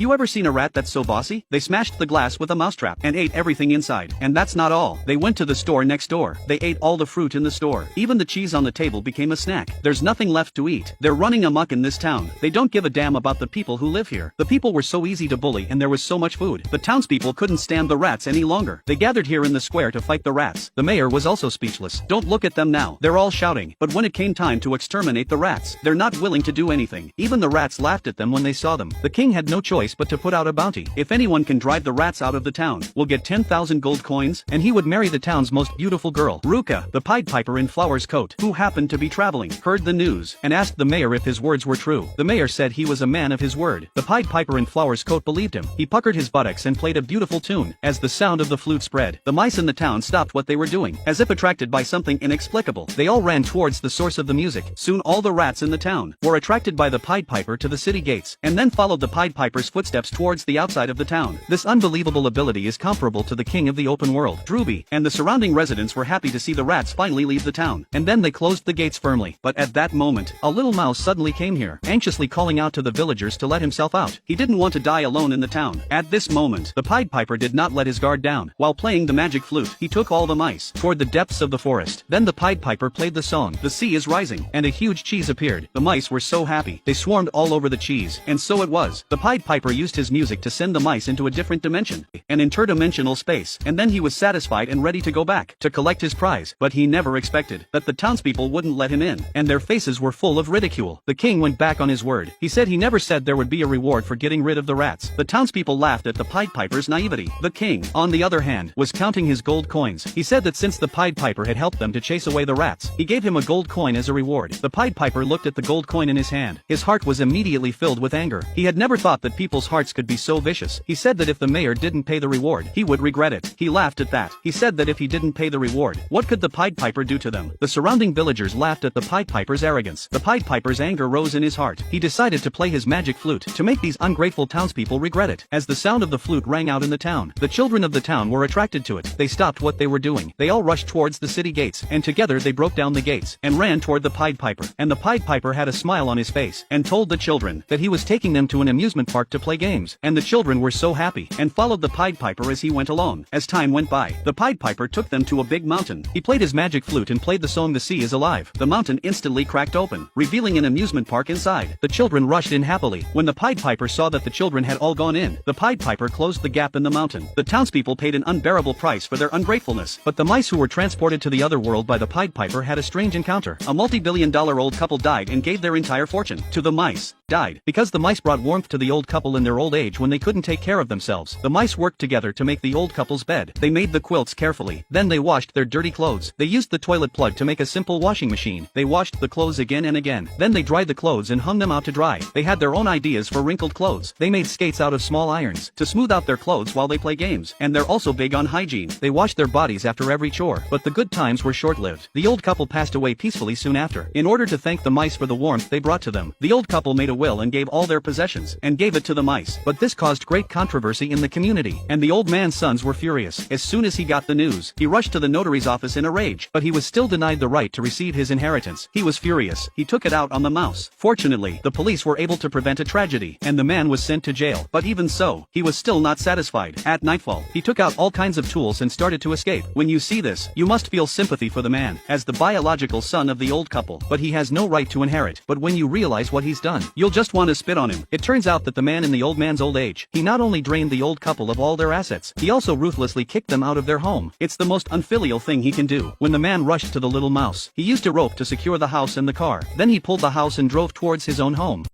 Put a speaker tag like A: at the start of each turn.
A: you ever seen a rat that's so bossy? They smashed the glass with a mousetrap and ate everything inside. And that's not all. They went to the store next door. They ate all the fruit in the store. Even the cheese on the table became a snack. There's nothing left to eat. They're running amok in this town. They don't give a damn about the people who live here. The people were so easy to bully and there was so much food. The townspeople couldn't stand the rats any longer. They gathered here in the square to fight the rats. The mayor was also speechless. Don't look at them now. They're all shouting. But when it came time to exterminate the rats, they're not willing to do anything. Even the rats laughed at them when they saw them. The king had no choice but to put out a bounty. If anyone can drive the rats out of the town, will get 10,000 gold coins, and he would marry the town's most beautiful girl. Ruka, the Pied Piper in Flower's coat, who happened to be traveling, heard the news, and asked the mayor if his words were true. The mayor said he was a man of his word. The Pied Piper in Flower's coat believed him. He puckered his buttocks and played a beautiful tune. As the sound of the flute spread, the mice in the town stopped what they were doing. As if attracted by something inexplicable, they all ran towards the source of the music. Soon all the rats in the town were attracted by the Pied Piper to the city gates, and then followed the Pied Piper's footsteps towards the outside of the town. This unbelievable ability is comparable to the king of the open world, Drooby, and the surrounding residents were happy to see the rats finally leave the town, and then they closed the gates firmly. But at that moment, a little mouse suddenly came here, anxiously calling out to the villagers to let himself out. He didn't want to die alone in the town. At this moment, the Pied Piper did not let his guard down. While playing the magic flute, he took all the mice toward the depths of the forest. Then the Pied Piper played the song, "The Sea is Rising," and a huge cheese appeared. The mice were so happy. They swarmed all over the cheese, and so it was. The Pied Piper used his music to send the mice into a different dimension, an interdimensional space, and then he was satisfied and ready to go back to collect his prize. But he never expected that the townspeople wouldn't let him in, and their faces were full of ridicule. The king went back on his word. He said he never said there would be a reward for getting rid of the rats. The townspeople laughed at the Pied Piper's naivety. The king, on the other hand, was counting his gold coins. He said that since the Pied Piper had helped them to chase away the rats, he gave him a gold coin as a reward. The Pied Piper looked at the gold coin in his hand. His heart was immediately filled with anger. He had never thought that people's hearts could be so vicious. He said that if the mayor didn't pay the reward, he would regret it. He laughed at that. He said that if he didn't pay the reward, what could the Pied Piper do to them? The surrounding villagers laughed at the Pied Piper's arrogance. The Pied Piper's anger rose in his heart. He decided to play his magic flute to make these ungrateful townspeople regret it. As the sound of the flute rang out in the town, the children of the town were attracted to it. They stopped what they were doing. They all rushed towards the city gates, and together they broke down the gates and ran toward the Pied Piper. And the Pied Piper had a smile on his face and told the children that he was taking them to an amusement park to play games. And the children were so happy and followed the Pied Piper as he went along. As time went by, the Pied Piper took them to a big mountain. He played his magic flute and played the song "The Sea is Alive." The mountain instantly cracked open, revealing an amusement park inside. The children rushed in happily. When the Pied Piper saw that the children had all gone in, the Pied Piper closed the gap in the mountain. The townspeople paid an unbearable price for their ungratefulness. But the mice who were transported to the other world by the Pied Piper had a strange encounter. A multi-billion-dollar-old couple died and gave their entire fortune to the mice. Died because the mice brought warmth to the old couple in their old age when they couldn't take care of themselves. The mice worked together to make the old couple's bed. They made the quilts carefully. Then they washed their dirty clothes. They used the toilet plug to make a simple washing machine. They washed the clothes again and again. Then they dried the clothes and hung them out to dry. They had their own ideas for wrinkled clothes. They made skates out of small irons to smooth out their clothes while they play games. And they're also big on hygiene. They wash their bodies after every chore. But the good times were short-lived. The old couple passed away peacefully soon after. In order to thank the mice for the warmth they brought to them, the old couple made a will and gave all their possessions and gave it to the mice. But this caused great controversy in the community, and the old man's sons were furious. As soon as he got the news, he rushed to the notary's office in a rage, but he was still denied the right to receive his inheritance. He was furious. He took it out on the mouse. Fortunately, the police were able to prevent a tragedy, and the man was sent to jail. But even so, he was still not satisfied. At nightfall, he took out all kinds of tools and started to escape. When you see this, you must feel sympathy for the man, as the biological son of the old couple, but he has no right to inherit. But when you realize what he's done, you'll just want to spit on him. It turns out that the man in the old man's old age, he not only drained the old couple of all their assets, he also ruthlessly kicked them out of their home. It's the most unfilial thing he can do. When the man rushed to the little mouse, he used a rope to secure the house and the car. Then he pulled the house and drove towards his own home.